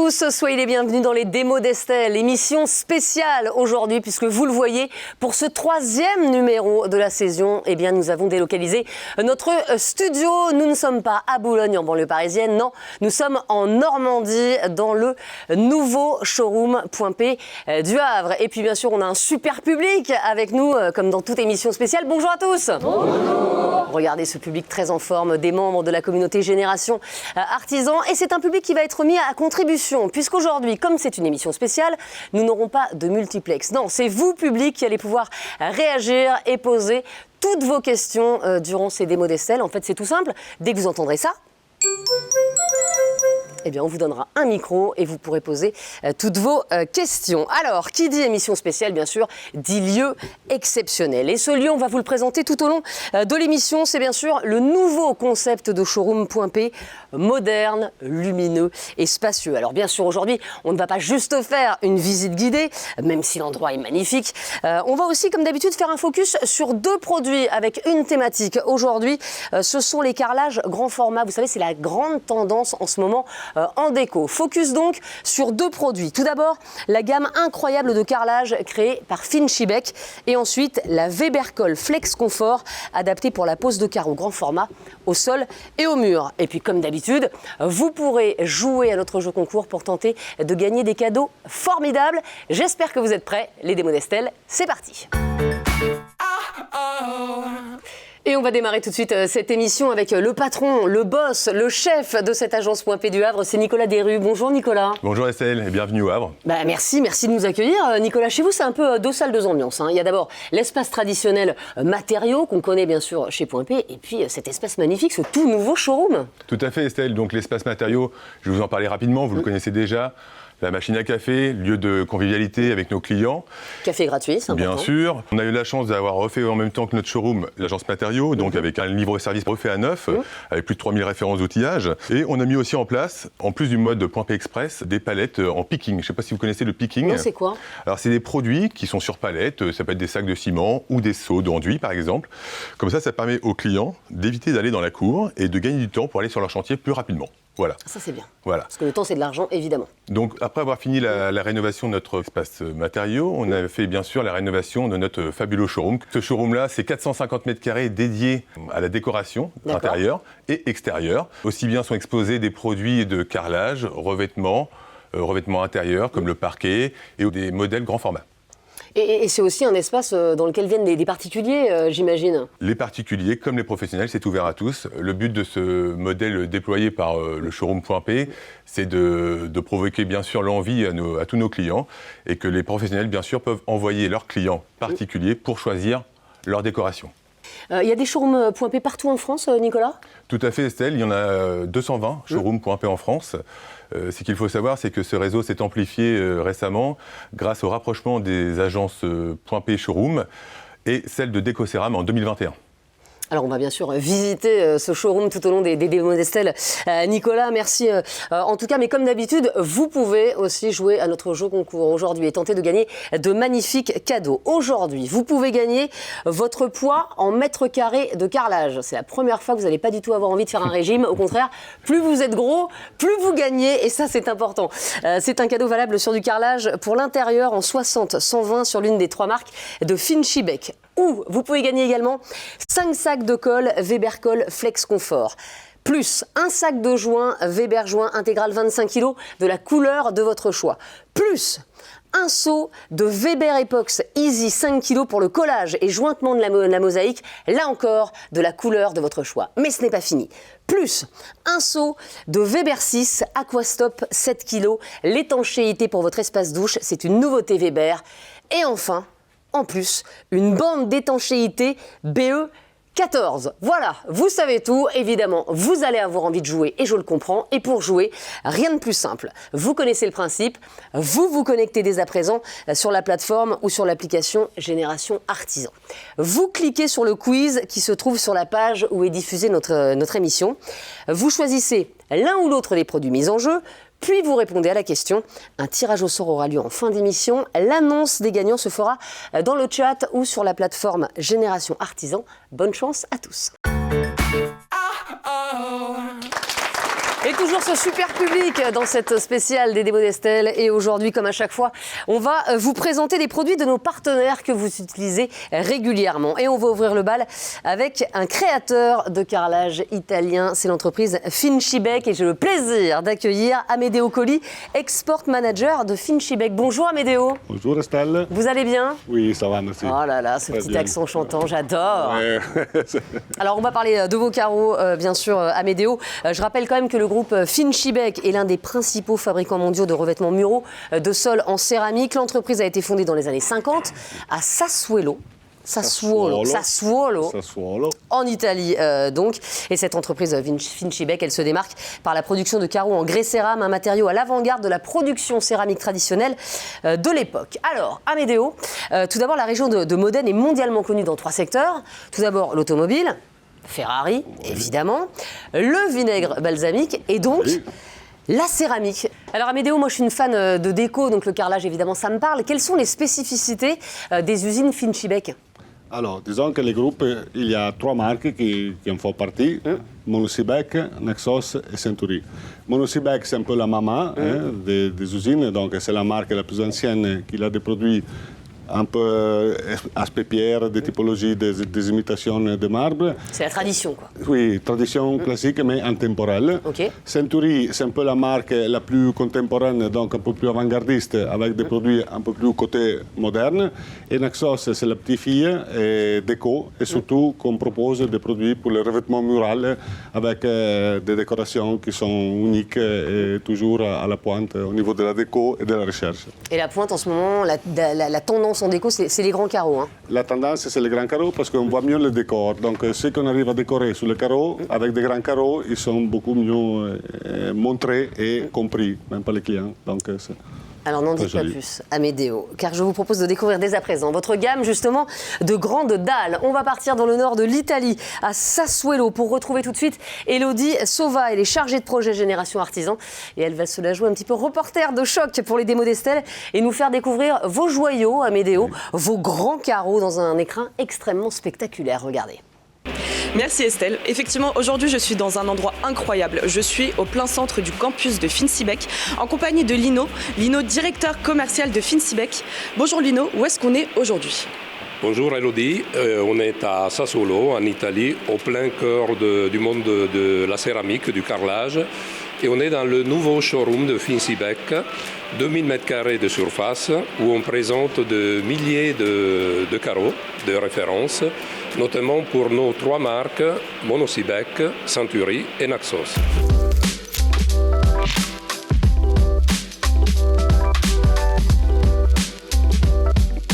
tous, soyez les bienvenus dans les démos d'Estelle, émission spéciale aujourd'hui puisque vous le voyez, pour ce 3e numéro de la saison, eh bien nous avons délocalisé notre studio. Nous ne sommes pas à Boulogne en banlieue parisienne, non, nous sommes en Normandie dans le nouveau showroom Point P du Havre. Et puis bien sûr on a un super public avec nous comme dans toute émission spéciale. Bonjour à tous. Bonjour. Regardez ce public très en forme, des membres de la communauté Génération Artisan, et c'est un public qui va être mis à contribution, puisqu'aujourd'hui, comme c'est une émission spéciale, nous n'aurons pas de multiplex. Non, c'est vous, public, qui allez pouvoir réagir et poser toutes vos questions durant ces démos d'Estelle. En fait, c'est tout simple. Dès que vous entendrez ça, eh bien, on vous donnera un micro et vous pourrez poser toutes vos questions. Alors, qui dit émission spéciale, bien sûr, dit lieu exceptionnel. Et ce lieu, on va vous le présenter tout au long de l'émission. C'est bien sûr le nouveau concept de showroom Point P, moderne, lumineux et spacieux. Alors, bien sûr, aujourd'hui, on ne va pas juste faire une visite guidée, même si l'endroit est magnifique. On va aussi, comme d'habitude, faire un focus sur 2 produits avec une thématique. Aujourd'hui, ce sont les carrelages grand format. Vous savez, c'est la grande tendance en ce moment en déco. Focus donc sur 2 produits. Tout d'abord, la gamme incroyable de carrelage créée par Finchibec, et ensuite la Weberkoll Flex Confort, adaptée pour la pose de carreaux grand format au sol et au mur. Et puis comme d'habitude, vous pourrez jouer à notre jeu concours pour tenter de gagner des cadeaux formidables. J'espère que vous êtes prêts. Les démos d'Estelle, c'est parti. Et on va démarrer tout de suite cette émission avec le patron, le boss, le chef de cette agence Point P du Havre, c'est Nicolas Desrues. Bonjour Nicolas. Bonjour Estelle et bienvenue au Havre. Merci de nous accueillir. Nicolas, chez vous c'est un peu 2 salles, 2 ambiances. Il y a d'abord l'espace traditionnel matériaux qu'on connaît bien sûr chez Point P, et puis cet espace magnifique, ce tout nouveau showroom. Tout à fait Estelle, donc l'espace matériaux, je vais vous en parler rapidement, vous le connaissez déjà. La machine à café, lieu de convivialité avec nos clients. Café gratuit, c'est important. Bien sûr. On a eu la chance d'avoir refait en même temps que notre showroom l'agence matériaux, donc avec un livre-service refait à neuf, avec plus de 3000 références d'outillage. Et on a mis aussi en place, en plus du mode Point P Express, des palettes en picking. Je ne sais pas si vous connaissez le picking. Non, c'est quoi ? Alors c'est des produits qui sont sur palette, ça peut être des sacs de ciment ou des seaux d'enduit par exemple. Comme ça permet aux clients d'éviter d'aller dans la cour et de gagner du temps pour aller sur leur chantier plus rapidement. Voilà. Ça c'est bien. Voilà. Parce que le temps c'est de l'argent, évidemment. Donc après avoir fini la rénovation de notre espace matériaux, on a fait bien sûr la rénovation de notre fabuleux showroom. Ce showroom-là, c'est 450 mètres carrés dédiés à la décoration intérieure et extérieure. Aussi bien sont exposés des produits de carrelage, revêtements intérieurs comme le parquet et des modèles grand format. Et c'est aussi un espace dans lequel viennent des particuliers, j'imagine. Les particuliers comme les professionnels, c'est ouvert à tous. Le but de ce modèle déployé par le showroom Point P, c'est de provoquer bien sûr l'envie à tous nos clients, et que les professionnels bien sûr peuvent envoyer leurs clients particuliers pour choisir leur décoration. Il y a des showrooms Point P partout en France, Nicolas ? Tout à fait Estelle, il y en a 220 showrooms Point P en France. Ce qu'il faut savoir, c'est que ce réseau s'est amplifié récemment grâce au rapprochement des agences Point P Showroom et celle de Décoceram en 2021. Alors on va bien sûr visiter ce showroom tout au long des démos d'Estelle. Nicolas, merci en tout cas. Mais comme d'habitude, vous pouvez aussi jouer à notre jeu concours aujourd'hui et tenter de gagner de magnifiques cadeaux. Aujourd'hui, vous pouvez gagner votre poids en mètres carrés de carrelage. C'est la première fois que vous n'allez pas du tout avoir envie de faire un régime. Au contraire, plus vous êtes gros, plus vous gagnez. Et ça, c'est important. C'est un cadeau valable sur du carrelage pour l'intérieur en 60-120 sur l'une des 3 marques de Finchibec. Ou vous pouvez gagner également 5 sacs de colle Weberkoll Flex Confort, plus un sac de joint Weber Joint intégral 25 kg de la couleur de votre choix, plus un seau de Weber Epox Easy 5 kg pour le collage et jointement de la mosaïque, là encore de la couleur de votre choix. Mais ce n'est pas fini. Plus un seau de Weber 6 Aquastop 7 kg, l'étanchéité pour votre espace douche, c'est une nouveauté Weber. Et enfin, en plus, une bande d'étanchéité BE 14. Voilà, vous savez tout. Évidemment, vous allez avoir envie de jouer et je le comprends. Et pour jouer, rien de plus simple. Vous connaissez le principe. Vous vous connectez dès à présent sur la plateforme ou sur l'application Génération Artisan. Vous cliquez sur le quiz qui se trouve sur la page où est diffusée notre émission. Vous choisissez l'un ou l'autre des produits mis en jeu. Puis vous répondez à la question. Un tirage au sort aura lieu en fin d'émission. L'annonce des gagnants se fera dans le chat ou sur la plateforme Génération Artisan. Bonne chance à tous. Et toujours ce super public dans cette spéciale des démos d'Estelle. Et aujourd'hui, comme à chaque fois, on va vous présenter des produits de nos partenaires que vous utilisez régulièrement. Et on va ouvrir le bal avec un créateur de carrelage italien. C'est l'entreprise Fincibek. Et j'ai le plaisir d'accueillir Amedeo Colli, Export Manager de Fincibek. Bonjour Amedeo. Bonjour Estelle. Vous allez bien? Oui, ça va, merci. Oh là là, ce Très petit bien. accent chantant, j'adore. Ouais. Alors, on va parler de vos carreaux, bien sûr, Amedeo. Je rappelle quand même que le groupe Fincibek est l'un des principaux fabricants mondiaux de revêtements muraux de sol en céramique. L'entreprise a été fondée dans les années 50 à Sassuolo, en Italie donc. Et cette entreprise Fincibek, elle se démarque par la production de carreaux en grès cérame, un matériau à l'avant-garde de la production céramique traditionnelle de l'époque. Alors, Amedeo, tout d'abord, la région de Modène est mondialement connue dans 3 secteurs. Tout d'abord, l'automobile, Ferrari, évidemment, le vinaigre balsamique et donc la céramique. Alors Amedeo, moi je suis une fan de déco, donc le carrelage évidemment ça me parle. Quelles sont les spécificités des usines Fincibek? Alors, disons que le groupe, il y a 3 marques qui en font partie. Monosibek, Naxos et Century. Monosibek, c'est un peu la maman des usines, donc c'est la marque la plus ancienne qui a des produits un peu aspect pierre, des typologies, des imitations de marbre. C'est la tradition, quoi. Oui, tradition classique mais intemporelle. Ok. Century, c'est un peu la marque la plus contemporaine, donc un peu plus avant-gardiste, avec des produits un peu plus côté moderne. Et Naxos, c'est la petite fille déco, et surtout qu'on propose des produits pour le revêtement mural avec des décorations qui sont uniques et toujours à la pointe au niveau de la déco et de la recherche. Et la pointe en ce moment, la tendance en déco, c'est les grands carreaux. Hein. La tendance, c'est les grands carreaux parce qu'on voit mieux le décor. Donc, ceux qu'on arrive à décorer sur les carreaux, avec des grands carreaux, ils sont beaucoup mieux montrés et compris, même par les clients. Donc, alors n'en dites pas plus, Amedeo, car je vous propose de découvrir dès à présent votre gamme justement de grandes dalles. On va partir dans le nord de l'Italie, à Sassuolo, pour retrouver tout de suite Elodie Sova. Elle est chargée de projet Génération Artisan et elle va se la jouer un petit peu reporter de choc pour les démos d'Estelle et nous faire découvrir vos joyaux, Amedeo, vos grands carreaux dans un écrin extrêmement spectaculaire. Regardez. Merci Estelle. Effectivement, aujourd'hui, je suis dans un endroit incroyable. Je suis au plein centre du campus de Fincibek, en compagnie de Lino, directeur commercial de Fincibek. Bonjour Lino, où est-ce qu'on est aujourd'hui ? Bonjour Elodie, on est à Sassuolo, en Italie, au plein cœur du monde de la céramique, du carrelage. Et on est dans le nouveau showroom de Fincibek, 2000 m² de surface, où on présente de milliers de carreaux de référence, notamment pour nos 3 marques, Monosibek, Century et Naxos.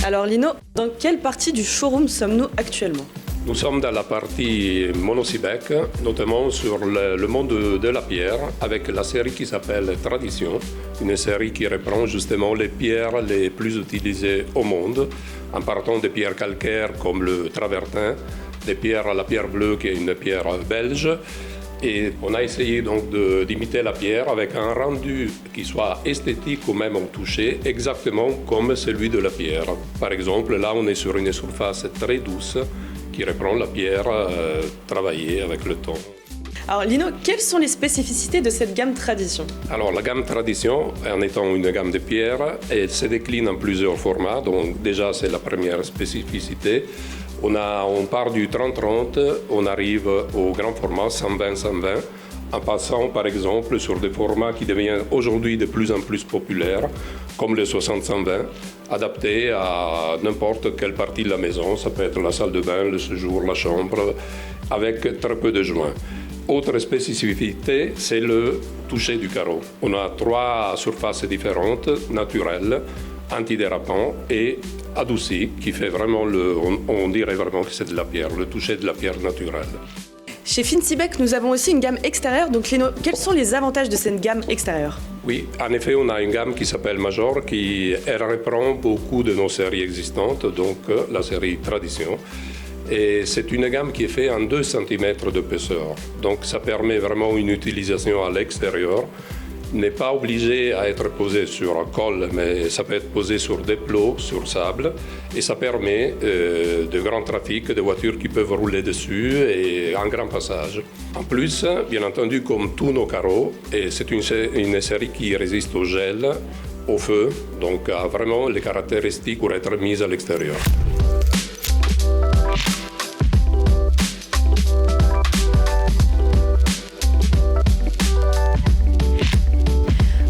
Alors Lino, dans quelle partie du showroom sommes-nous actuellement ? Nous sommes dans la partie Monosibek, notamment sur le monde de la pierre, avec la série qui s'appelle Tradition, une série qui reprend justement les pierres les plus utilisées au monde, en partant des pierres calcaires comme le travertin, des pierres à la pierre bleue qui est une pierre belge. Et on a essayé donc d'imiter la pierre avec un rendu qui soit esthétique ou même au toucher, exactement comme celui de la pierre. Par exemple, là on est sur une surface très douce, qui reprend la pierre travaillée avec le temps. Alors Lino, quelles sont les spécificités de cette gamme Tradition ? Alors la gamme Tradition, en étant une gamme de pierres, elle se décline en plusieurs formats. Donc déjà c'est la première spécificité. On part du 30-30, on arrive au grand format 120-120, en passant par exemple sur des formats qui deviennent aujourd'hui de plus en plus populaires, comme le 60-120, adaptés à n'importe quelle partie de la maison. Ça peut être la salle de bain, le séjour, la chambre, avec très peu de joints. Autre spécificité, c'est le toucher du carreau. On a 3 surfaces différentes, naturelles, antidérapant et adouci, qui fait vraiment on dirait vraiment que c'est de la pierre, le toucher de la pierre naturelle. Chez Fincibek, nous avons aussi une gamme extérieure. Donc Lino, quels sont les avantages de cette gamme extérieure ? Oui, en effet, on a une gamme qui s'appelle Major, elle reprend beaucoup de nos séries existantes, donc la série Tradition. Et c'est une gamme qui est faite en 2 cm d'épaisseur. Donc ça permet vraiment une utilisation à l'extérieur n'est pas obligé à être posé sur un col, mais ça peut être posé sur des plots, sur sable, et ça permet de grand trafic, de voitures qui peuvent rouler dessus et un grand passage. En plus, bien entendu, comme tous nos carreaux, et c'est une série qui résiste au gel, au feu, donc a vraiment les caractéristiques pour être mise à l'extérieur.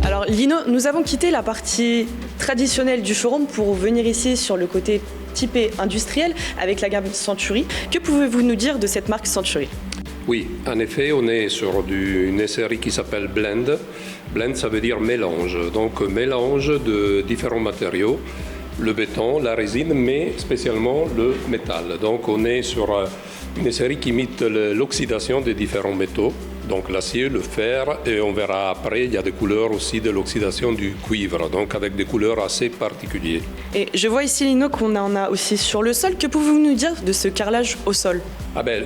Alors Lino, nous avons quitté la partie traditionnelle du showroom pour venir ici sur le côté typé industriel avec la gamme Century. Que pouvez-vous nous dire de cette marque Century ? Oui, en effet, on est sur une série qui s'appelle Blend. Blend, ça veut dire mélange. Donc, mélange de différents matériaux, le béton, la résine, mais spécialement le métal. Donc, on est sur une série qui imite l'oxydation des différents métaux. Donc, l'acier, le fer, et on verra après, il y a des couleurs aussi de l'oxydation du cuivre, donc avec des couleurs assez particulières. Et je vois ici, Lino, qu'on en a aussi sur le sol. Que pouvez-vous nous dire de ce carrelage au sol ?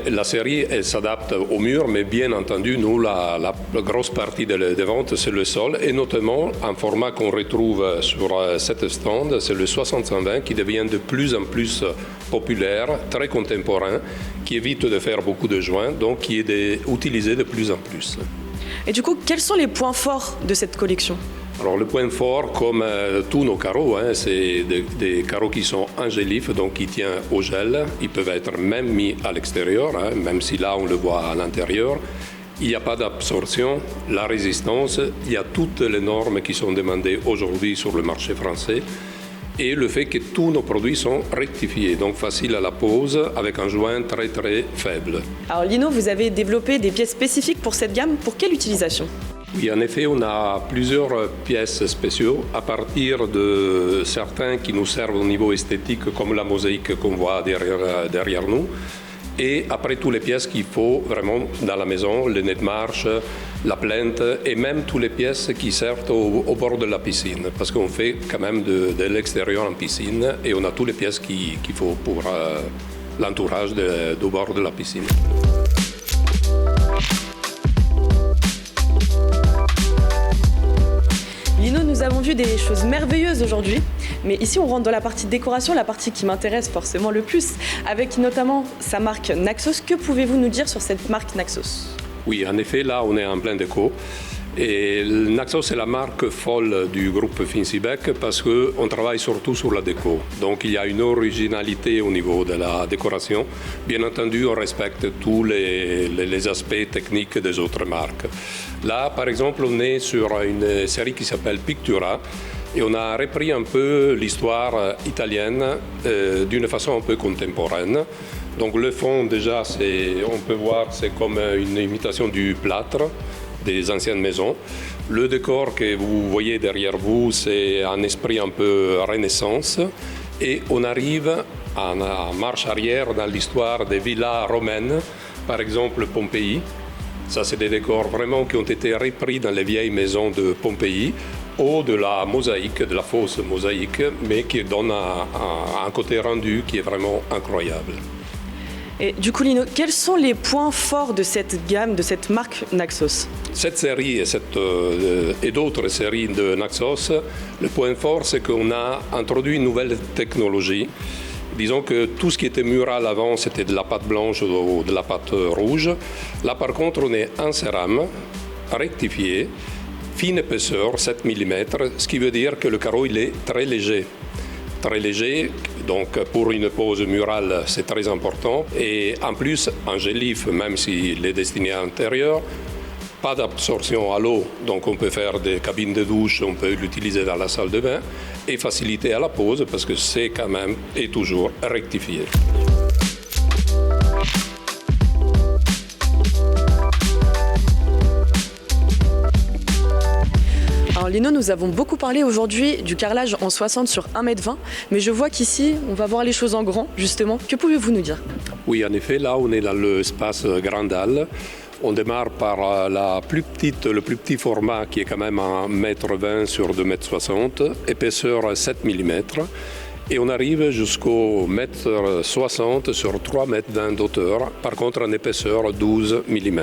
La série, elle s'adapte au mur, mais bien entendu, nous, la grosse partie des ventes, c'est le sol, et notamment un format qu'on retrouve sur cette stand, c'est le 60-120, qui devient de plus en plus populaire, très contemporain, qui évite de faire beaucoup de joints, donc qui est utilisé de plus en plus. Et du coup, quels sont les points forts de cette collection ? Alors le point fort, comme tous nos carreaux, c'est des carreaux qui sont angélifs, donc qui tiennent au gel. Ils peuvent être même mis à l'extérieur, même si là on le voit à l'intérieur. Il n'y a pas d'absorption, la résistance, il y a toutes les normes qui sont demandées aujourd'hui sur le marché français. Et le fait que tous nos produits sont rectifiés, donc faciles à la pose, avec un joint très très faible. Alors Lino, vous avez développé des pièces spécifiques pour cette gamme. Pour quelle utilisation ? Oui, en effet, on a plusieurs pièces spéciaux à partir de certains qui nous servent au niveau esthétique, comme la mosaïque qu'on voit derrière nous. Et après, toutes les pièces qu'il faut vraiment dans la maison, le nez de marche, la plinthe et même toutes les pièces qui servent au bord de la piscine. Parce qu'on fait quand même de l'extérieur en piscine et on a toutes les pièces qu'il faut pour l'entourage du bord de la piscine. Lino, nous avons vu des choses merveilleuses aujourd'hui, mais ici on rentre dans la partie décoration, la partie qui m'intéresse forcément le plus, avec notamment sa marque Naxos. Que pouvez-vous nous dire sur cette marque Naxos ? Oui, en effet, là on est en plein déco. Et Naxos est la marque folle du groupe Fincibec parce qu'on travaille surtout sur la déco. Donc il y a une originalité au niveau de la décoration. Bien entendu, on respecte tous les aspects techniques des autres marques. Là, par exemple, on est sur une série qui s'appelle Pictura et on a repris un peu l'histoire italienne d'une façon un peu contemporaine. Donc le fond, déjà, on peut voir, c'est comme une imitation du plâtre des anciennes maisons. Le décor que vous voyez derrière vous, c'est un esprit un peu renaissance. Et on arrive en marche arrière dans l'histoire des villas romaines, par exemple Pompéi. Ça, c'est des décors vraiment qui ont été repris dans les vieilles maisons de Pompéi ou de la mosaïque, de la fausse mosaïque, mais qui donne un côté rendu qui est vraiment incroyable. Et du coup, Lino, quels sont les points forts de cette gamme, de cette marque Naxos ? Cette série et d'autres séries de Naxos, le point fort, c'est qu'on a introduit une nouvelle technologie. Disons que tout ce qui était mural avant, c'était de la pâte blanche ou de la pâte rouge. Là, par contre, on est en cérame, rectifié, fine épaisseur, 7 mm, ce qui veut dire que le carreau, il est très léger. Très léger, donc pour une pose murale, c'est très important. Et en plus, angélif, même s'il est destiné à l'intérieur, pas d'absorption à l'eau, donc on peut faire des cabines de douche, on peut l'utiliser dans la salle de bain, et facilité à la pose parce que c'est quand même et toujours rectifié. Alors Lino, nous avons beaucoup parlé aujourd'hui du carrelage en 60 sur 1,20 m, mais je vois qu'ici, on va voir les choses en grand, justement. Que pouvez-vous nous dire ? Oui, en effet, là, on est dans l'espace Grandal. On démarre par le plus petit format qui est quand même 1,20 m sur 2,60 m, épaisseur 7 mm. Et on arrive jusqu'au 1,60 m sur 3,20 m d'auteur, par contre en épaisseur 12 mm.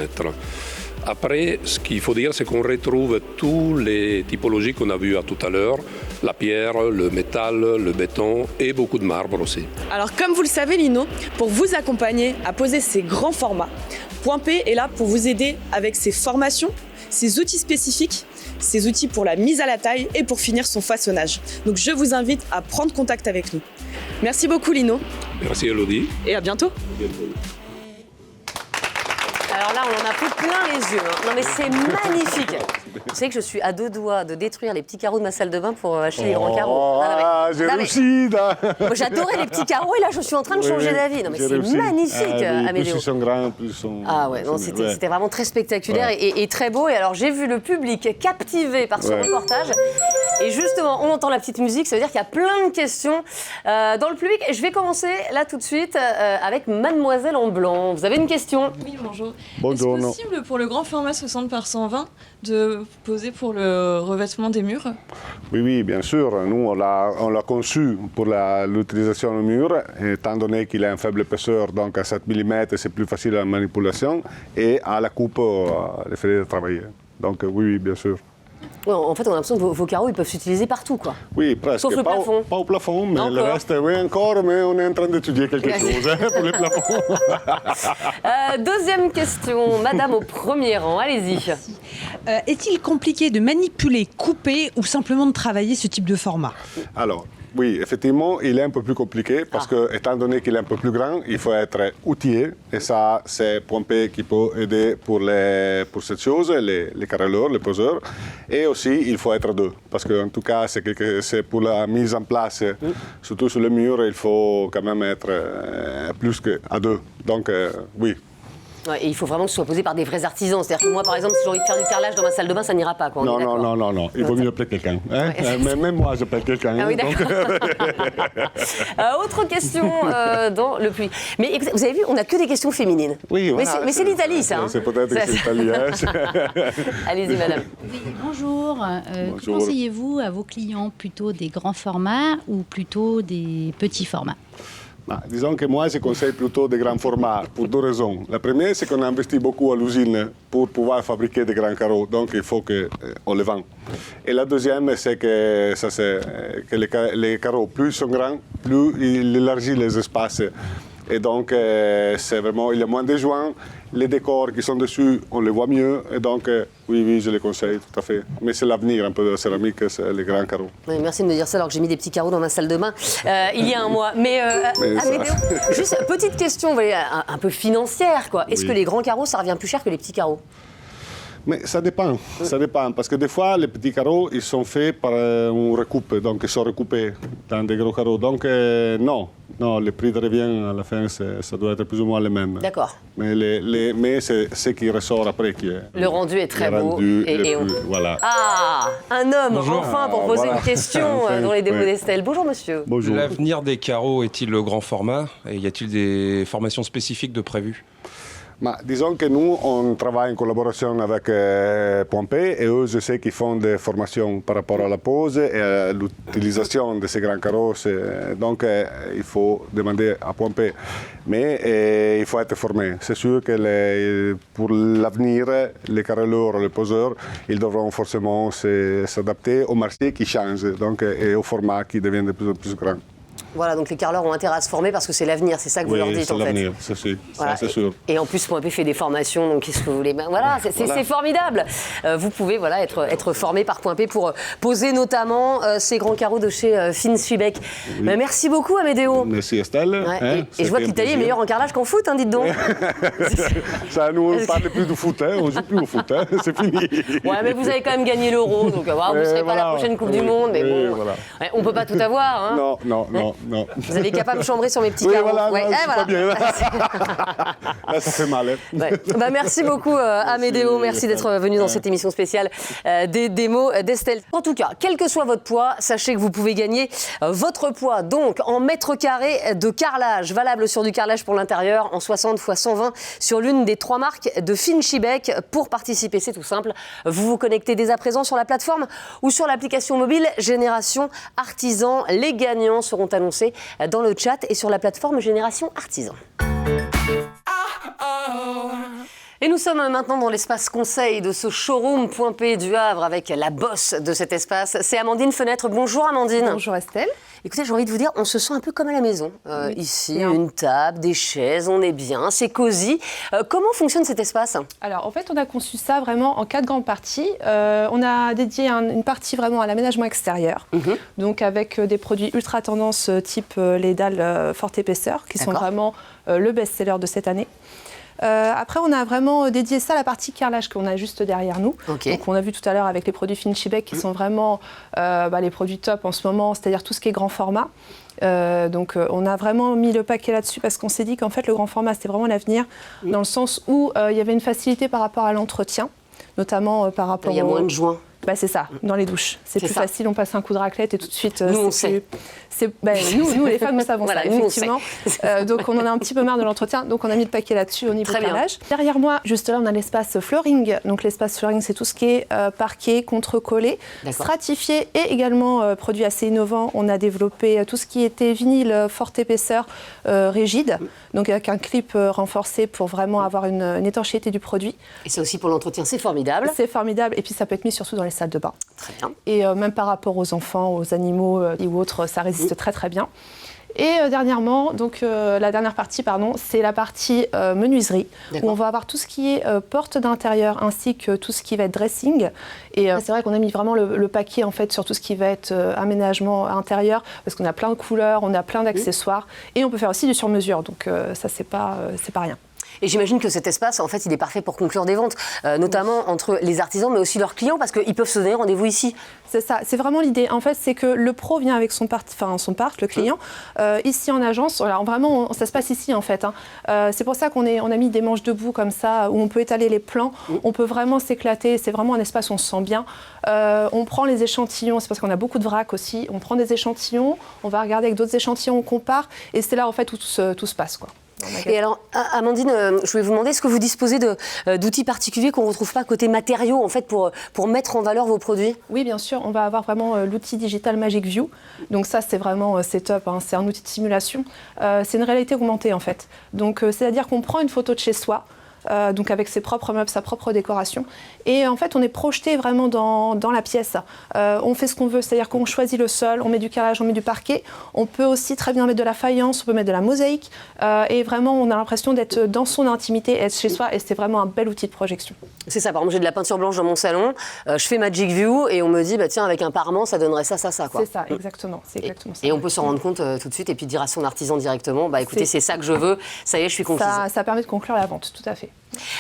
Après, ce qu'il faut dire, c'est qu'on retrouve toutes les typologies qu'on a vues tout à l'heure, la pierre, le métal, le béton et beaucoup de marbre aussi. Alors comme vous le savez Lino, pour vous accompagner à poser ces grands formats, Point P est là pour vous aider avec ses formations, ses outils spécifiques, ses outils pour la mise à la taille et pour finir son façonnage. Donc je vous invite à prendre contact avec nous. Merci beaucoup Lino. Merci Elodie. Et à bientôt. Alors là, on en a pris plein les yeux. Non mais c'est magnifique. Vous savez que je suis à 2 doigts de détruire les petits carreaux de ma salle de bain pour acheter les grands carreaux. J'ai réussi. Moi, j'adorais les petits carreaux et là, je suis en train de changer d'avis. Non mais c'est magnifique, Amédéo. Plus ils sont grands, plus ils sont... Ah ouais, non, c'était vraiment très spectaculaire et très beau. Et alors, j'ai vu le public captivé par ce reportage. Et justement, on entend la petite musique, ça veut dire qu'il y a plein de questions dans le public. Et je vais commencer là tout de suite avec Mademoiselle en blanc. Vous avez une question? Oui, bonjour. Bonjour. Est-ce possible pour le grand format 60 par 120 de poser pour le revêtement des murs? Oui, bien sûr. Nous, on l'a conçu pour l'utilisation au mur, étant donné qu'il a un faible épaisseur, donc à 7 mm, c'est plus facile à la manipulation, et à la coupe, les frais de travailler. Donc oui, bien sûr. Ouais, en fait, on a l'impression que vos carreaux, ils peuvent s'utiliser partout, quoi. Oui, presque. Sauf le plafond. Pas au plafond, mais Encore. le reste, oui, encore, mais on est en train d'étudier quelque chose pour les plafonds. Deuxième question, Madame au premier rang, allez-y. Est-il compliqué de manipuler, couper ou simplement de travailler ce type de format? Alors, oui, effectivement, il est un peu plus compliqué parce que, étant donné qu'il est un peu plus grand, il faut être outillé. Et ça, c'est Point P qui peut aider pour cette chose, les carreleurs, les poseurs. Et aussi, il faut être deux. Parce qu'en tout cas, c'est pour la mise en place, surtout sur le mur, il faut quand même être plus qu'à deux. Donc, oui. Ouais, et il faut vraiment que ce soit posé par des vrais artisans. C'est-à-dire que moi, par exemple, si j'ai envie de faire du carrelage dans ma salle de bain, ça n'ira pas, quoi. On est d'accord. Non. Il vaut mieux appeler quelqu'un. Hein? Mais même moi, j'appelle quelqu'un. Ah oui, d'accord. Autre question dans le public. Mais écoutez, vous avez vu, on n'a que des questions féminines. Oui, voilà. Mais c'est l'Italie, ça. Hein. C'est peut-être que c'est l'Italie. Allez-y, madame. Oui, bonjour. Bonjour. Que conseillez-vous à vos clients? Plutôt des grands formats ou plutôt des petits formats? Disons que moi, je conseille plutôt des grands formats pour 2 raisons. La première, c'est qu'on a investi beaucoup à l'usine pour pouvoir fabriquer des grands carreaux, donc il faut qu'on les vende. Et la deuxième, c'est que les carreaux, plus ils sont grands, plus ils élargissent les espaces. Et donc, c'est vraiment, il y a moins de joints. Les décors qui sont dessus, on les voit mieux. Et donc, oui, je les conseille, tout à fait. Mais c'est l'avenir un peu de la céramique, c'est les grands carreaux. Oui, merci de me dire ça alors que j'ai mis des petits carreaux dans ma salle de bain il y a un mois. Mais Amédéo, juste petite question, vous voyez, un peu financière, quoi. Est-ce que les grands carreaux, ça revient plus cher que les petits carreaux? Mais ça dépend, parce que des fois, les petits carreaux, ils sont faits par une recoupe, donc ils sont recoupés dans des gros carreaux. Donc non, le prix de revient à la fin, ça doit être plus ou moins le même. D'accord. Mais c'est ce qui ressort après qui est... Le rendu est très beau. Voilà. Ah, un homme, enfin, pour poser une question dans les démos d'Estelle. Bonjour, monsieur. Bonjour. L'avenir des carreaux est-il le grand format? Et y a-t-il des formations spécifiques de prévues? Disons que nous, on travaille en collaboration avec Point P et eux, je sais qu'ils font des formations par rapport à la pose et à l'utilisation de ces grands carreaux. Donc, il faut demander à Point P. Mais il faut être formé. C'est sûr que pour l'avenir, les carreleurs, les poseurs, ils devront forcément s'adapter au marché qui change donc, et au format qui devient de plus en plus grand. Voilà, donc les carreleurs ont intérêt à se former parce que c'est l'avenir, c'est ça que vous leur dites en fait. Oui, c'est l'avenir, c'est sûr. Et en plus, Point P fait des formations, donc qu'est-ce que vous voulez? Voilà, c'est formidable. Vous pouvez être formé par Point P pour poser notamment ces grands carreaux de chez Finswibeck. Oui. Merci beaucoup, Amédéo. Merci Estelle. Et je vois que l'Italie est meilleure en carrelage qu'en foot, dites donc. Ça, nous, on ne parle plus de foot, on ne joue plus au foot, c'est fini. Ouais, mais vous avez quand même gagné l'Euro, donc vous ne serez pas à la prochaine Coupe du Monde, mais bon, on ne peut pas tout avoir. Hein. Non. Vous avez capable de chambrer sur mes petits carreaux. Voilà, pas bien. Là, ça fait mal. Merci beaucoup, Amédéo. Merci d'être venu dans cette émission spéciale des démos d'Estelle. En tout cas, quel que soit votre poids, sachez que vous pouvez gagner votre poids donc en mètres carrés de carrelage, valable sur du carrelage pour l'intérieur en 60 x 120 sur l'une des 3 marques de Finswibeck. Pour participer, c'est tout simple. Vous vous connectez dès à présent sur la plateforme ou sur l'application mobile Génération Artisan. Les gagnants seront annoncés dans le chat et sur la plateforme Génération Artisan. Et nous sommes maintenant dans l'espace conseil de ce showroom Point P du Havre avec la boss de cet espace. C'est Amandine Fenêtre. Bonjour Amandine. Bonjour Estelle. Écoutez, j'ai envie de vous dire, on se sent un peu comme à la maison. Ici, une table, des chaises, on est bien, c'est cosy. Comment fonctionne cet espace? Alors en fait, on a conçu ça vraiment en 4 grandes parties. On a dédié une partie vraiment à l'aménagement extérieur, donc avec des produits ultra tendance type les dalles forte épaisseur, qui sont vraiment le best-seller de cette année. Après, on a vraiment dédié ça à la partie carrelage qu'on a juste derrière nous. Donc, on a vu tout à l'heure avec les produits Finchybec qui sont vraiment les produits top en ce moment, c'est-à-dire tout ce qui est grand format. Donc, on a vraiment mis le paquet là-dessus parce qu'on s'est dit qu'en fait, le grand format, c'était vraiment l'avenir, dans le sens où il y avait une facilité par rapport à l'entretien, notamment par rapport Il y a moins de joints. C'est ça, dans les douches. C'est plus facile, on passe un coup de raclette et tout de suite... Nous, on sait. Nous, les femmes, nous savons voilà, ça, effectivement. Donc, on en a un petit peu marre de l'entretien, donc on a mis le paquet là-dessus au niveau carrelage. Derrière moi, juste là, on a l'espace flooring. Donc, l'espace flooring, c'est tout ce qui est parquet, contre-collé, stratifié et également produit assez innovant. On a développé tout ce qui était vinyle forte épaisseur rigide, donc avec un clip renforcé pour vraiment avoir une étanchéité du produit. Et c'est aussi pour l'entretien, c'est formidable. C'est formidable, et puis ça peut être mis surtout dans les salles de bain. Très bien. Et même par rapport aux enfants, aux animaux ou autres, ça résiste très très bien. Et dernièrement, donc la dernière partie, c'est la partie menuiserie, où on va avoir tout ce qui est porte d'intérieur ainsi que tout ce qui va être dressing. Et c'est vrai qu'on a mis vraiment le paquet en fait sur tout ce qui va être aménagement intérieur, parce qu'on a plein de couleurs, on a plein d'accessoires, et on peut faire aussi du sur-mesure. Donc ça, c'est pas rien. Et j'imagine que cet espace, en fait, il est parfait pour conclure des ventes, notamment entre les artisans, mais aussi leurs clients, parce qu'ils peuvent se donner rendez-vous ici. C'est ça, c'est vraiment l'idée. En fait, c'est que le pro vient avec son part, le client, ici en agence. Alors vraiment, ça se passe ici, en fait. C'est pour ça qu'on a mis des manches debout comme ça, où on peut étaler les plans. On peut vraiment s'éclater. C'est vraiment un espace où on se sent bien. On prend les échantillons, c'est parce qu'on a beaucoup de vrac aussi. On prend des échantillons, on va regarder avec d'autres échantillons, on compare. Et c'est là, en fait, où tout se passe, quoi. Et alors, Amandine, je voulais vous demander, est-ce que vous disposez d'outils particuliers qu'on ne retrouve pas côté matériaux, en fait, pour mettre en valeur vos produits? Oui, bien sûr. On va avoir vraiment l'outil digital Magic View. Donc ça, c'est vraiment top. C'est un outil de simulation. C'est une réalité augmentée, en fait. Donc, c'est-à-dire qu'on prend une photo de chez soi, donc avec ses propres meubles, sa propre décoration. Et en fait, on est projeté vraiment dans la pièce. On fait ce qu'on veut, c'est-à-dire qu'on choisit le sol, on met du carrelage, on met du parquet. On peut aussi très bien mettre de la faïence, on peut mettre de la mosaïque. Et vraiment, on a l'impression d'être dans son intimité, être chez soi. Et c'est vraiment un bel outil de projection. C'est ça, par exemple, j'ai de la peinture blanche dans mon salon, je fais Magic View et on me dit, tiens, avec un parement, ça donnerait ça, quoi. C'est ça, exactement. C'est exactement ça. Et on peut s'en rendre compte tout de suite et puis dire à son artisan directement, écoutez, c'est ça que je veux, ça y est, je suis conquise. Ça permet de conclure la vente, tout à fait.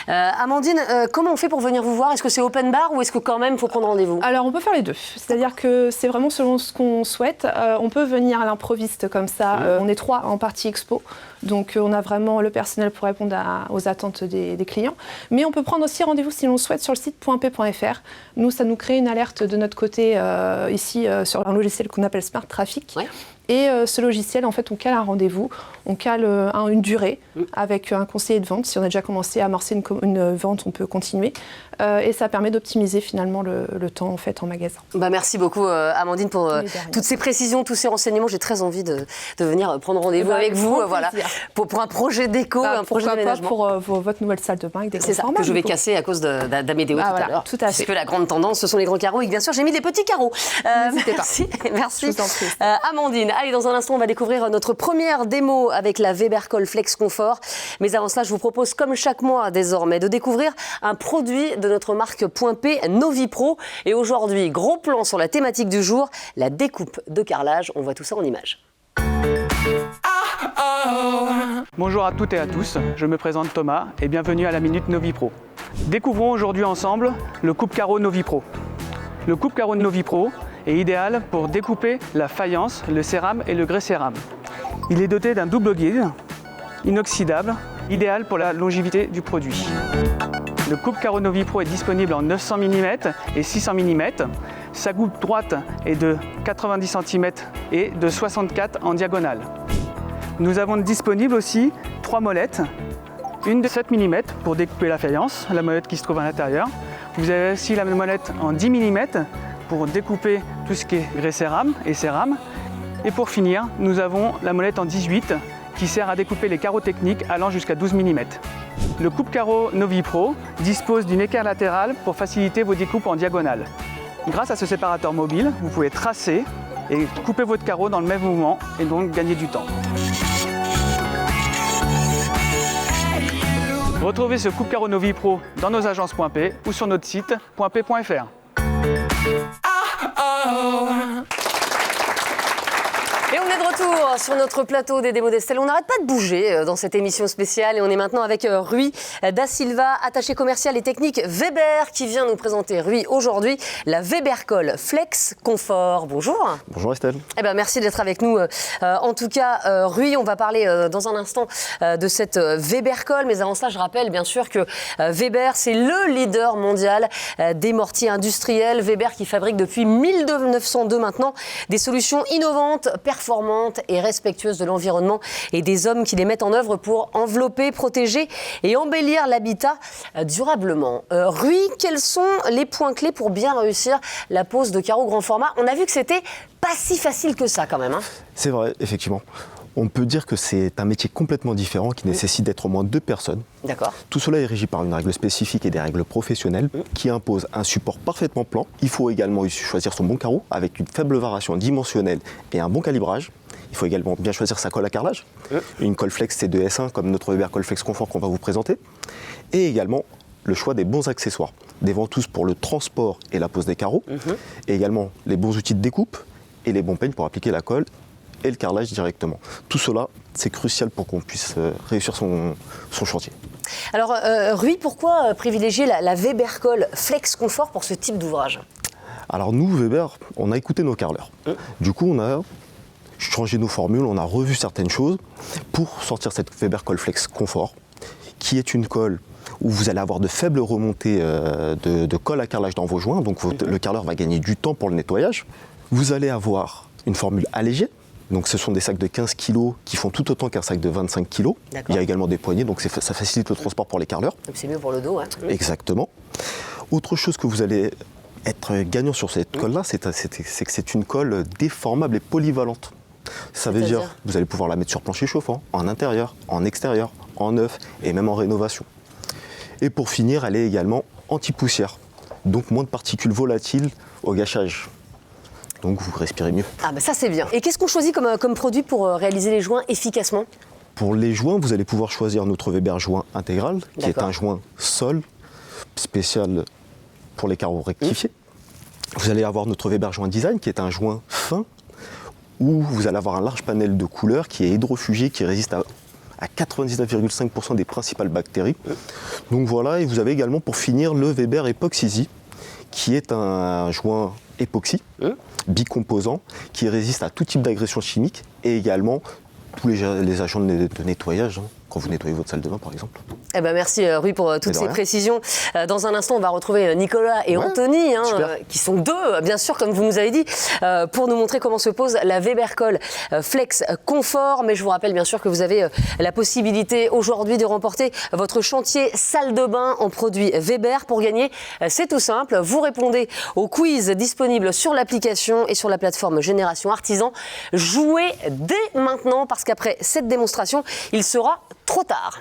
Amandine, comment on fait pour venir vous voir? Est-ce que c'est open bar ou est-ce que quand même il faut prendre rendez-vous? Alors on peut faire les deux, c'est-à-dire que c'est vraiment selon ce qu'on souhaite. On peut venir à l'improviste comme ça, on est 3 en partie expo, donc on a vraiment le personnel pour répondre aux attentes des clients. Mais on peut prendre aussi rendez-vous si l'on souhaite sur le site .p.fr. Nous, ça nous crée une alerte de notre côté ici sur un logiciel qu'on appelle Smart Traffic. Et ce logiciel, en fait, on cale un rendez-vous, on cale une durée avec un conseiller de vente. Si on a déjà commencé à amorcer une vente, on peut continuer. Et ça permet d'optimiser finalement le temps en fait en magasin. Merci beaucoup Amandine pour toutes ces précisions, tous ces renseignements. J'ai très envie de venir prendre rendez-vous avec vous pour un projet déco, un projet d'aménagement. Pour votre nouvelle salle de bain avec des grands formats. C'est ça que je vais casser à cause d'Amédéo tout à l'heure. Tout à fait. Puisque la grande tendance, ce sont les grands carreaux et bien sûr j'ai mis des petits carreaux. N'hésitez pas. Merci. Je vous en prie. Amandine, allez, dans un instant on va découvrir notre première démo avec la Webercol Flex Confort. Mais avant cela, je vous propose comme chaque mois désormais de découvrir un produit de notre marque Point P, Novipro. Et aujourd'hui, gros plan sur la thématique du jour, la découpe de carrelage. On voit tout ça en images. Bonjour à toutes et à tous, je me présente Thomas et bienvenue à la Minute Novipro. Découvrons aujourd'hui ensemble le coupe-carreau Novipro. Le coupe-carreau Novipro est idéal pour découper la faïence, le cérame et le grès cérame. Il est doté d'un double guide inoxydable, idéal pour la longévité du produit. Le coupe-carreau Novipro est disponible en 900 mm et 600 mm. Sa coupe droite est de 90 cm et de 64 en diagonale. Nous avons disponible aussi 3 molettes, une de 7 mm pour découper la faïence, la molette qui se trouve à l'intérieur. Vous avez aussi la molette en 10 mm pour découper tout ce qui est grès cérame et cérame. Et pour finir, nous avons la molette en 18 qui sert à découper les carreaux techniques allant jusqu'à 12 mm. Le coupe-carreau Novipro dispose d'une équerre latérale pour faciliter vos découpes en diagonale. Grâce à ce séparateur mobile, vous pouvez tracer et couper votre carreau dans le même mouvement et donc gagner du temps. Retrouvez ce coupe-carreau Novipro dans nos agences .p ou sur notre site .p.fr. Et on est de retour sur notre plateau des démos d'Estelle. On n'arrête pas de bouger dans cette émission spéciale et on est maintenant avec Rui Da Silva, attaché commercial et technique Weber, qui vient nous présenter, Rui, aujourd'hui, la Webercol Flex Confort. Bonjour. Bonjour Estelle. Eh ben, merci d'être avec nous. En tout cas, Rui, on va parler dans un instant de cette Webercol. Mais avant cela, je rappelle bien sûr que Weber, c'est le leader mondial des mortiers industriels. Weber qui fabrique depuis 1902 maintenant des solutions innovantes, performantes et respectueuses de l'environnement et des hommes qui les mettent en œuvre pour envelopper, protéger et embellir l'habitat durablement. Rui, quels sont les points clés pour bien réussir la pose de carreaux grand format? On a vu que c'était pas si facile que ça quand même. Hein. C'est vrai, effectivement. On peut dire que c'est un métier complètement différent qui nécessite d'être au moins 2 personnes. D'accord. Tout cela est régi par une règle spécifique et des règles professionnelles qui imposent un support parfaitement plan. Il faut également choisir son bon carreau avec une faible variation dimensionnelle et un bon calibrage. Il faut également bien choisir sa colle à carrelage. Une colle flex C2S1 comme notre Webercol Flex Confort qu'on va vous présenter. Et également le choix des bons accessoires. Des ventouses pour le transport et la pose des carreaux. Et également les bons outils de découpe et les bons peignes pour appliquer la colle et le carrelage directement. Tout cela, c'est crucial pour qu'on puisse réussir son chantier. Alors, Rui, pourquoi privilégier la Webercol Flex Confort pour ce type d'ouvrage? Alors nous, Weber, on a écouté nos carreleurs. Du coup, on a changé nos formules, on a revu certaines choses pour sortir cette Webercol Flex Confort, qui est une colle où vous allez avoir de faibles remontées de colle à carrelage dans vos joints, donc le carreleur va gagner du temps pour le nettoyage. Vous allez avoir une formule allégée. Donc ce sont des sacs de 15 kg qui font tout autant qu'un sac de 25 kg. Il y a également des poignées, donc ça facilite le transport pour les carreleurs. Donc c'est mieux pour le dos. Hein. Exactement. Autre chose que vous allez être gagnant sur cette colle-là, c'est que c'est une colle déformable et polyvalente. Ça veut dire que vous allez pouvoir la mettre sur plancher chauffant, en intérieur, en extérieur, en neuf et même en rénovation. Et pour finir, elle est également anti-poussière, donc moins de particules volatiles au gâchage. Donc vous respirez mieux. Ah bah ça c'est bien. Et qu'est-ce qu'on choisit comme produit pour réaliser les joints efficacement? Pour les joints, vous allez pouvoir choisir notre Weber joint intégral, qui est un joint sol spécial pour les carreaux rectifiés. Vous allez avoir notre Weber joint design, qui est un joint fin, où vous allez avoir un large panel de couleurs qui est hydrofugé, qui résiste à 99,5% des principales bactéries. Donc voilà, et vous avez également pour finir le Weber Epoxy, qui est un joint époxy, bicomposant, qui résiste à tout type d'agression chimique et également tous les agents de nettoyage, quand vous nettoyez votre salle de bain par exemple. Eh ben merci Rui pour toutes ces précisions. Dans un instant, on va retrouver Nicolas et Anthony, qui sont 2, bien sûr, comme vous nous avez dit, pour nous montrer comment se pose la Webercol Flex Confort. Mais je vous rappelle bien sûr que vous avez la possibilité aujourd'hui de remporter votre chantier salle de bain en produits Weber. Pour gagner, c'est tout simple. Vous répondez au quiz disponible sur l'application et sur la plateforme Génération Artisan. Jouez dès maintenant parce qu'après cette démonstration, il sera trop tard.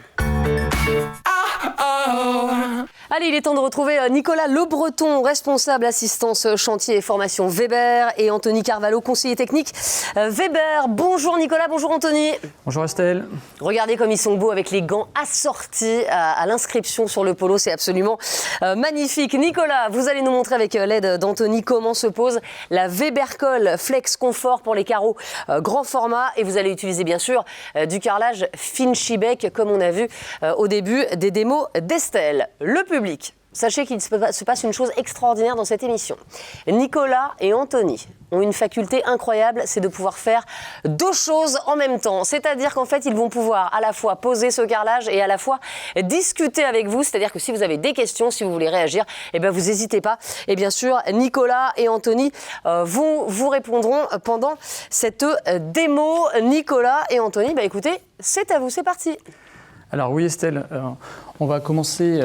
Allez, il est temps de retrouver Nicolas Le Breton, responsable assistance chantier et formation Weber, et Anthony Carvalho, conseiller technique Weber. Bonjour Nicolas, bonjour Anthony. Bonjour Estelle. Regardez comme ils sont beaux avec les gants assortis à l'inscription sur le polo, c'est absolument magnifique. Nicolas, vous allez nous montrer avec l'aide d'Anthony comment se pose la Webercol Flex Confort pour les carreaux grand format, et vous allez utiliser bien sûr du carrelage Finchybec comme on a vu au début des démos d'Estelle. Le public, sachez qu'il se passe une chose extraordinaire dans cette émission. Nicolas et Anthony ont une faculté incroyable, c'est de pouvoir faire 2 choses en même temps. C'est-à-dire qu'en fait, ils vont pouvoir à la fois poser ce carrelage et à la fois discuter avec vous. C'est-à-dire que si vous avez des questions, si vous voulez réagir, eh bien, vous n'hésitez pas. Et bien sûr, Nicolas et Anthony vous répondront pendant cette démo. Nicolas et Anthony, écoutez, c'est à vous, c'est parti. Alors oui Estelle, on va commencer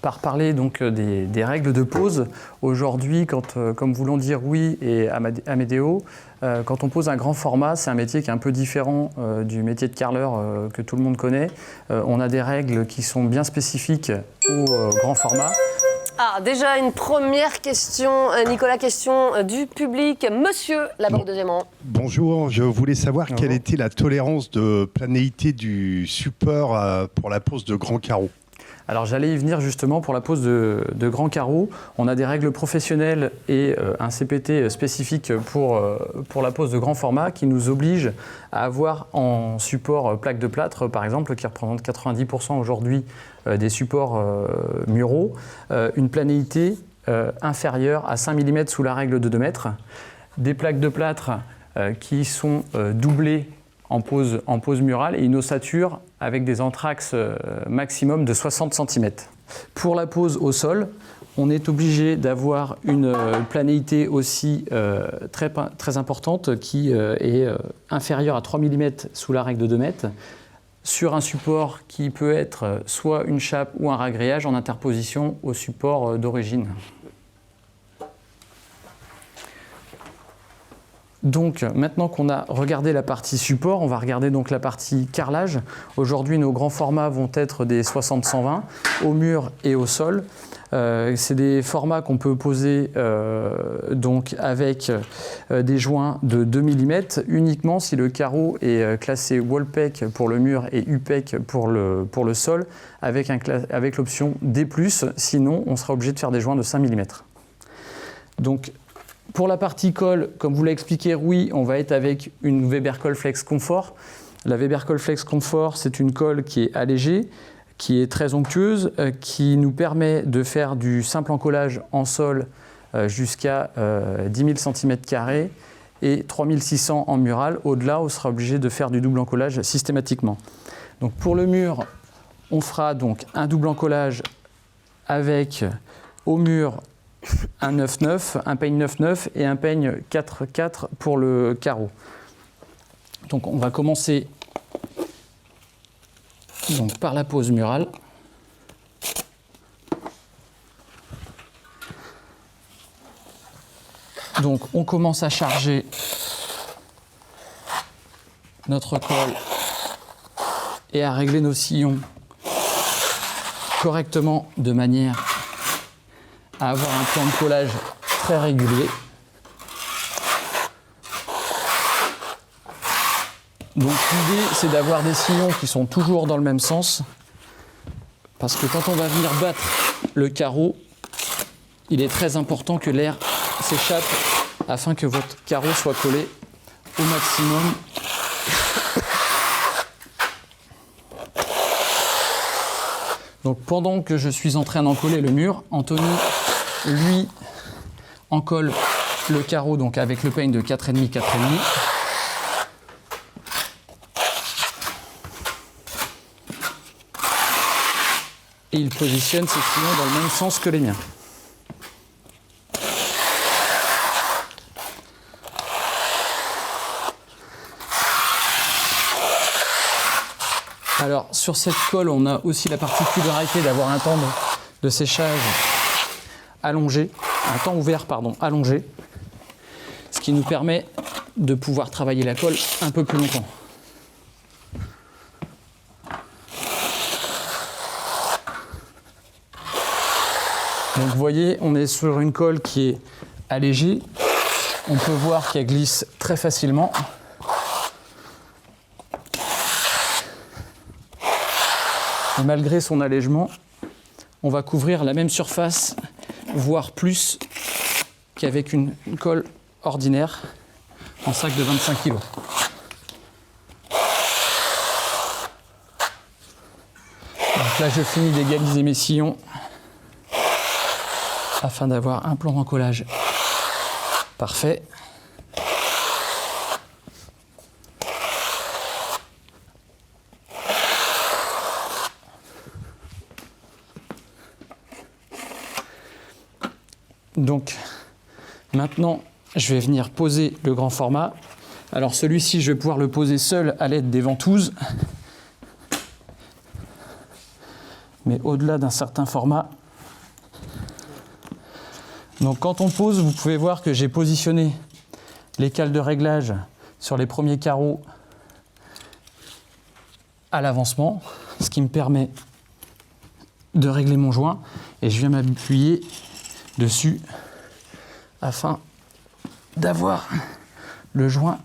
par parler donc des règles de pose. Aujourd'hui, comme vous l'ont dit Rui et Amedeo, quand on pose un grand format, c'est un métier qui est un peu différent du métier de carreleur que tout le monde connaît. On a des règles qui sont bien spécifiques au grand format. Ah, déjà une première question, Nicolas, question du public. Monsieur, là-bas au deuxième rang. Bonjour, je voulais savoir quelle était la tolérance de planéité du support pour la pose de grands carreaux. Alors j'allais y venir justement pour la pose de grands carreaux. On a des règles professionnelles et un CPT spécifique pour la pose de grand format qui nous oblige à avoir en support plaque de plâtre, par exemple, qui représente 90% aujourd'hui des supports muraux, une planéité inférieure à 5 mm sous la règle de 2 mètres. Des plaques de plâtre qui sont doublées en pose murale et une ossature avec des anthrax maximum de 60 cm. Pour la pose au sol, on est obligé d'avoir une planéité aussi très importante qui est inférieure à 3 mm sous la règle de 2 mètres sur un support qui peut être soit une chape ou un ragréage en interposition au support d'origine. Donc maintenant qu'on a regardé la partie support, on va regarder donc la partie carrelage. Aujourd'hui, nos grands formats vont être des 60-120 au mur et au sol. C'est des formats qu'on peut poser donc avec des joints de 2 mm uniquement si le carreau est classé Wallpec pour le mur et UPEC pour le sol avec l'option D+, sinon on sera obligé de faire des joints de 5 mm. Donc pour la partie colle, comme vous l'a expliqué Rui, on va être avec une Weber Coll Flex Comfort. La Weber Coll Flex Comfort, c'est une colle qui est allégée, qui est très onctueuse, qui nous permet de faire du simple encollage en sol jusqu'à 10 000 cm² et 3600 en mural. Au-delà, on sera obligé de faire du double encollage systématiquement. Donc pour le mur, on fera donc un double encollage avec au mur un 9-9, un peigne 9-9 et un peigne 4-4 pour le carreau. Donc on va commencer donc par la pose murale. Donc on commence à charger notre colle et à régler nos sillons correctement de manière à avoir un plan de collage très régulier. Donc l'idée, c'est d'avoir des sillons qui sont toujours dans le même sens, parce que quand on va venir battre le carreau, il est très important que l'air s'échappe afin que votre carreau soit collé au maximum. Donc pendant que je suis en train d'encoller le mur, Anthony, lui, encolle le carreau donc avec le peigne de 4,5, 4,5. Et il positionne ses sillons dans le même sens que les miens. Alors sur cette colle, on a aussi la particularité d'avoir un temps de séchage allongé, un temps ouvert pardon, allongé, ce qui nous permet de pouvoir travailler la colle un peu plus longtemps. Donc vous voyez, on est sur une colle qui est allégée. On peut voir qu'elle glisse très facilement. Et malgré son allègement, on va couvrir la même surface, voire plus qu'avec une colle ordinaire en sac de 25 kg. Donc là, je finis d'égaliser mes sillons afin d'avoir un plan d'encollage parfait. Donc maintenant, je vais venir poser le grand format. Alors celui-ci, je vais pouvoir le poser seul à l'aide des ventouses. mais au-delà d'un certain format. Donc quand on pose, vous pouvez voir que j'ai positionné les cales de réglage sur les premiers carreaux à l'avancement, ce qui me permet de régler mon joint, et je viens m'appuyer dessus afin d'avoir le joint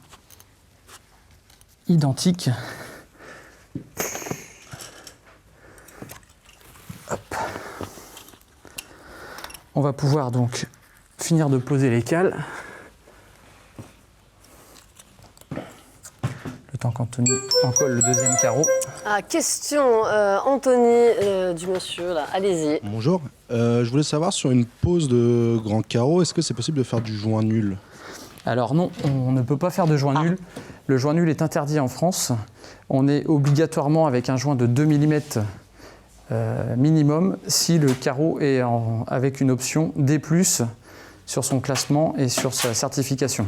identique. Hop. On va pouvoir donc finir de poser les cales. Le temps qu'Anthony encolle le deuxième carreau. Ah, question, Anthony, du monsieur, là, allez-y. Bonjour, je voulais savoir sur une pose de grand carreau, est-ce que c'est possible de faire du joint nul? Alors non, on ne peut pas faire de joint nul. Le joint nul est interdit en France. On est obligatoirement avec un joint de 2 mm minimum si le carreau est avec une option D+, sur son classement et sur sa certification.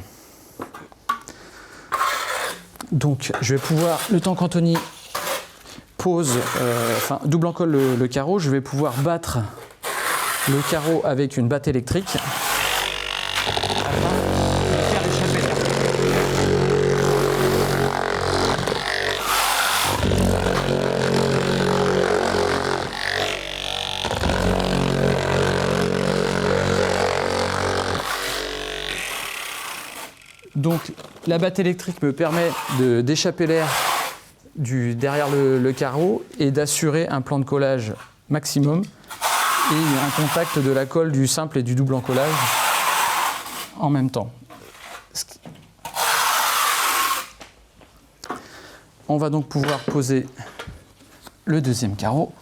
Donc je vais pouvoir, le temps qu'Anthony pose, double encolle le carreau, je vais pouvoir battre le carreau avec une batte électrique. Donc la batte électrique me permet d'échapper l'air derrière le carreau et d'assurer un plan de collage maximum et un contact de la colle du simple et du double encollage en même temps. On va donc pouvoir poser le deuxième carreau.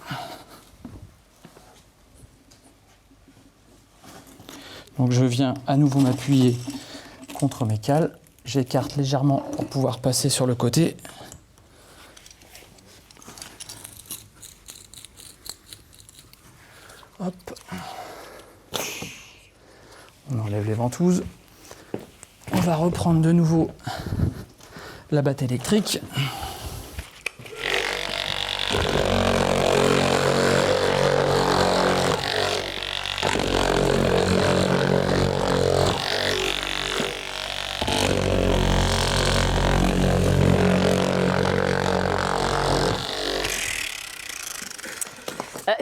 Donc je viens à nouveau m'appuyer contre mes cales, j'écarte légèrement pour pouvoir passer sur le côté. Hop. On enlève les ventouses. On va reprendre de nouveau la batte électrique.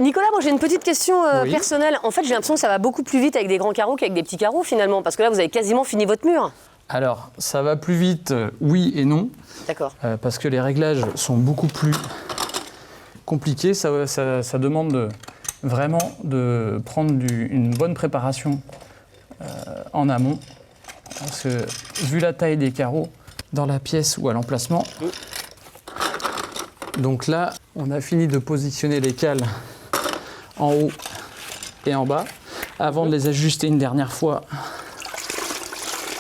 Nicolas, moi j'ai une petite question personnelle. En fait, j'ai l'impression que ça va beaucoup plus vite avec des grands carreaux qu'avec des petits carreaux finalement, parce que là, vous avez quasiment fini votre mur. Alors, ça va plus vite, oui et non. D'accord. Parce que les réglages sont beaucoup plus compliqués. Ça demande vraiment de prendre une bonne préparation en amont. Parce que vu la taille des carreaux dans la pièce ou à l'emplacement, donc là, on a fini de positionner les cales en haut et en bas. Avant de les ajuster une dernière fois,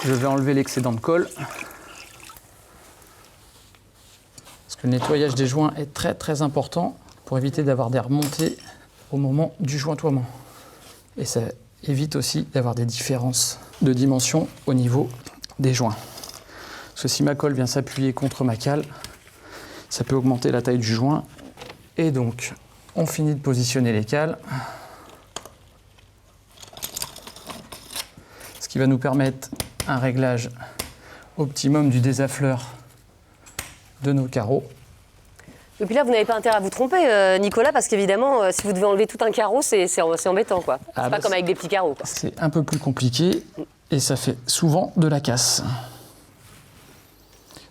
je vais enlever l'excédent de colle. Parce que le nettoyage des joints est très très important pour éviter d'avoir des remontées au moment du jointoiement. Et ça évite aussi d'avoir des différences de dimension au niveau des joints. Parce que si ma colle vient s'appuyer contre ma cale, ça peut augmenter la taille du joint. Et donc, on finit de positionner les cales. Ce qui va nous permettre un réglage optimum du désaffleur de nos carreaux. Et puis là, vous n'avez pas intérêt à vous tromper, Nicolas, parce qu'évidemment, si vous devez enlever tout un carreau, c'est embêtant, quoi. C'est pas comme avec des petits carreaux, quoi. C'est un peu plus compliqué et ça fait souvent de la casse.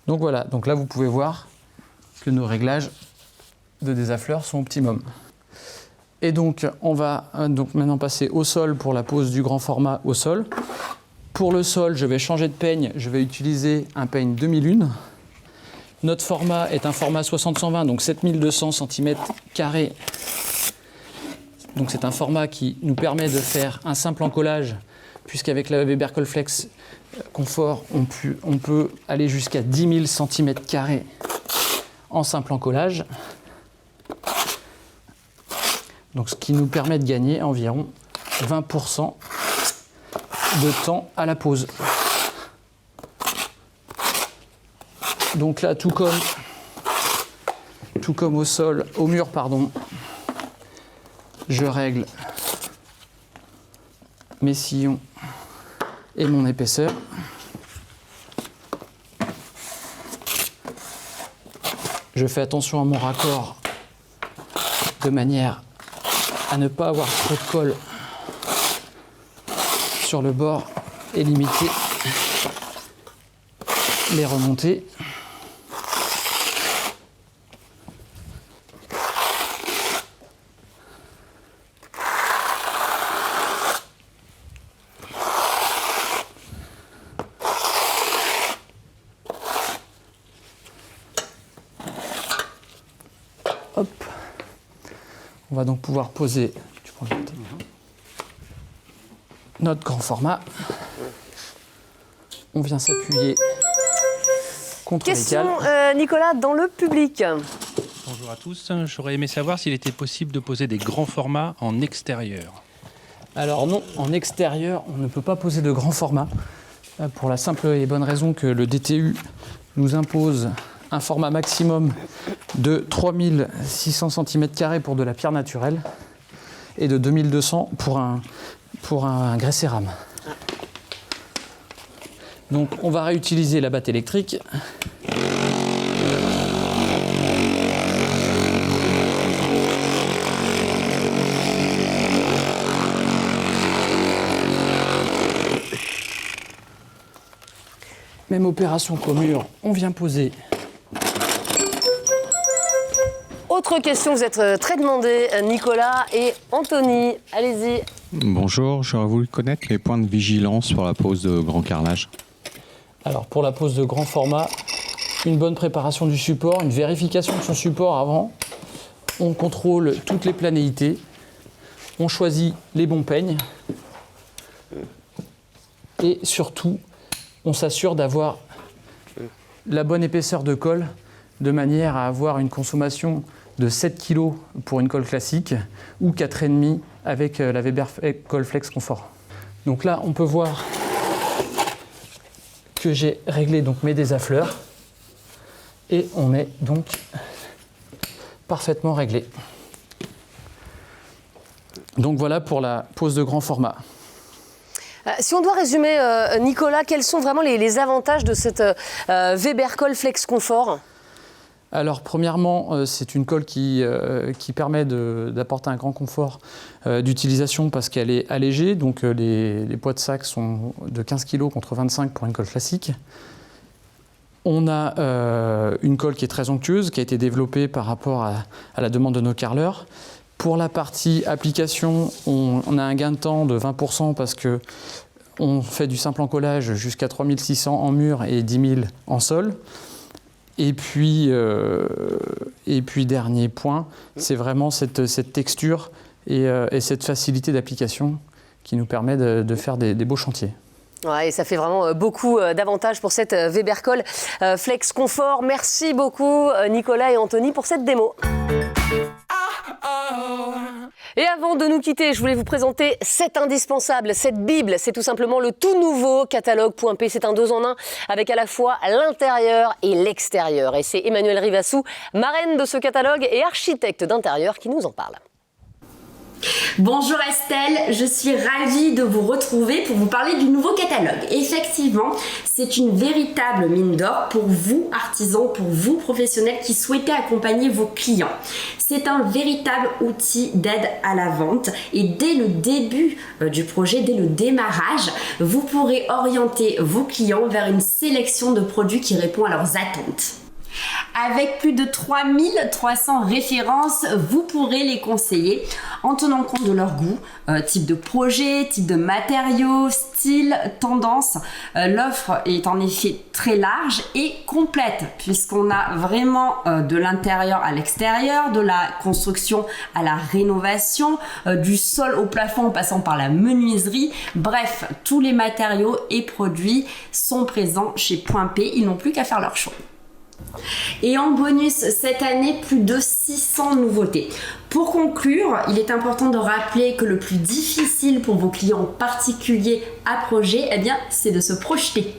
Donc voilà, donc là, vous pouvez voir que nos réglages de désaffleur sont optimum. Et donc, on va maintenant passer au sol pour la pose du grand format au sol. Pour le sol, je vais changer de peigne, je vais utiliser un peigne 2001. Notre format est un format 60-120, donc 7200 cm². Donc c'est un format qui nous permet de faire un simple encollage, puisqu'avec la Weber Colflex Confort, on peut aller jusqu'à 10 000 cm² en simple encollage. Donc ce qui nous permet de gagner environ 20% de temps à la pose. Donc là, tout comme au mur, je règle mes sillons et mon épaisseur. Je fais attention à mon raccord de manière à ne pas avoir trop de colle sur le bord et limiter les remontées. Hop. On va donc pouvoir poser notre grand format. On vient s'appuyer contre les cales. Question, Nicolas, dans le public. Bonjour à tous. J'aurais aimé savoir s'il était possible de poser des grands formats en extérieur. Alors non, en extérieur, on ne peut pas poser de grands formats pour la simple et bonne raison que le DTU nous impose un format maximum de 3600 cm² pour de la pierre naturelle et de 2200 pour un grès cérame. Donc on va réutiliser la batte électrique. Même opération qu'au mur, on vient poser. Autre question, vous êtes très demandés, Nicolas et Anthony. Allez-y. Bonjour, j'aurais voulu connaître les points de vigilance pour la pose de grand carrelage. Alors pour la pose de grand format, une bonne préparation du support, une vérification de son support avant. On contrôle toutes les planéités. On choisit les bons peignes. Et surtout, on s'assure d'avoir la bonne épaisseur de colle de manière à avoir une consommation de 7 kg pour une colle classique ou 4,5 avec la Weber Colle Flex Confort. Donc là, on peut voir que j'ai réglé donc mes désaffleurs et on est donc parfaitement réglé. Donc voilà pour la pose de grand format. Si on doit résumer, Nicolas, quels sont vraiment les avantages de cette Weber Colle Flex Confort ? Alors premièrement, c'est une colle qui permet d'apporter un grand confort d'utilisation parce qu'elle est allégée, donc les poids de sac sont de 15 kg contre 25 pour une colle classique. On a une colle qui est très onctueuse, qui a été développée par rapport à la demande de nos carreleurs. Pour la partie application, on a un gain de temps de 20% parce que on fait du simple encollage jusqu'à 3600 en mur et 10 000 en sol. Et puis dernier point, c'est vraiment cette texture et cette facilité d'application qui nous permet de faire des beaux chantiers. Ouais, et ça fait vraiment beaucoup d'avantages pour cette Weber Colle Flex Confort. Merci beaucoup Nicolas et Anthony pour cette démo. Et avant de nous quitter, je voulais vous présenter cet indispensable, cette Bible. C'est tout simplement le tout nouveau catalogue.p. C'est un 2 en 1 avec à la fois l'intérieur et l'extérieur. Et c'est Emmanuelle Rivassou, marraine de ce catalogue et architecte d'intérieur, qui nous en parle. Bonjour Estelle, je suis ravie de vous retrouver pour vous parler du nouveau catalogue. Effectivement, c'est une véritable mine d'or pour vous artisans, pour vous professionnels qui souhaitez accompagner vos clients. C'est un véritable outil d'aide à la vente et dès le début du projet, dès le démarrage, vous pourrez orienter vos clients vers une sélection de produits qui répond à leurs attentes. Avec plus de 3300 références, vous pourrez les conseiller en tenant compte de leur goût, type de projet, type de matériaux, style, tendance. L'offre est en effet très large et complète puisqu'on a vraiment de l'intérieur à l'extérieur, de la construction à la rénovation, du sol au plafond en passant par la menuiserie. Bref, tous les matériaux et produits sont présents chez Point P, ils n'ont plus qu'à faire leur choix. Et en bonus, cette année, plus de 600 nouveautés. Pour conclure, il est important de rappeler que le plus difficile pour vos clients particuliers à projet, eh bien, c'est de se projeter.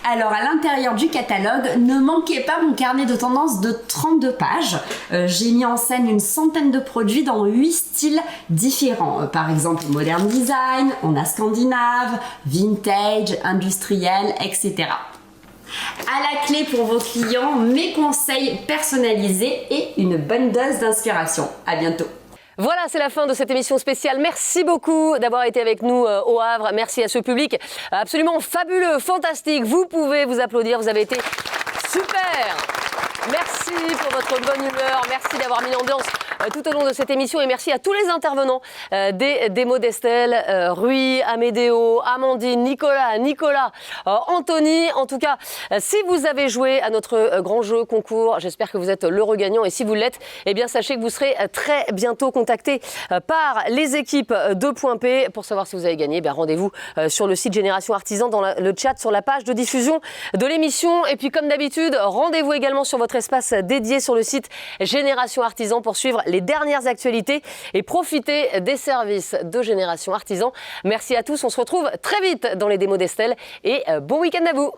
Alors à l'intérieur du catalogue, ne manquez pas mon carnet de tendance de 32 pages. J'ai mis en scène une centaine de produits dans 8 styles différents. Par exemple, modern design, on a scandinave, vintage, industriel, etc. À la clé pour vos clients, mes conseils personnalisés et une bonne dose d'inspiration. À bientôt. Voilà, c'est la fin de cette émission spéciale. Merci beaucoup d'avoir été avec nous au Havre. Merci à ce public absolument fabuleux, fantastique. Vous pouvez vous applaudir, vous avez été super. Merci pour votre bonne humeur, merci d'avoir mis l'ambiance tout au long de cette émission et merci à tous les intervenants des démos d'Estelle, Rui, Amédéo, Amandine, Nicolas, Anthony. En tout cas, si vous avez joué à notre grand jeu concours, j'espère que vous êtes l'heureux gagnant et si vous l'êtes, eh bien sachez que vous serez très bientôt contacté par les équipes de Point P pour savoir si vous avez gagné. Rendez-vous sur le site Génération Artisan dans le chat sur la page de diffusion de l'émission et puis comme d'habitude, rendez-vous également sur votre espace dédié sur le site Génération Artisan pour suivre les dernières actualités et profiter des services de Génération Artisan. Merci à tous, on se retrouve très vite dans les démos d'Estelle et bon week-end à vous.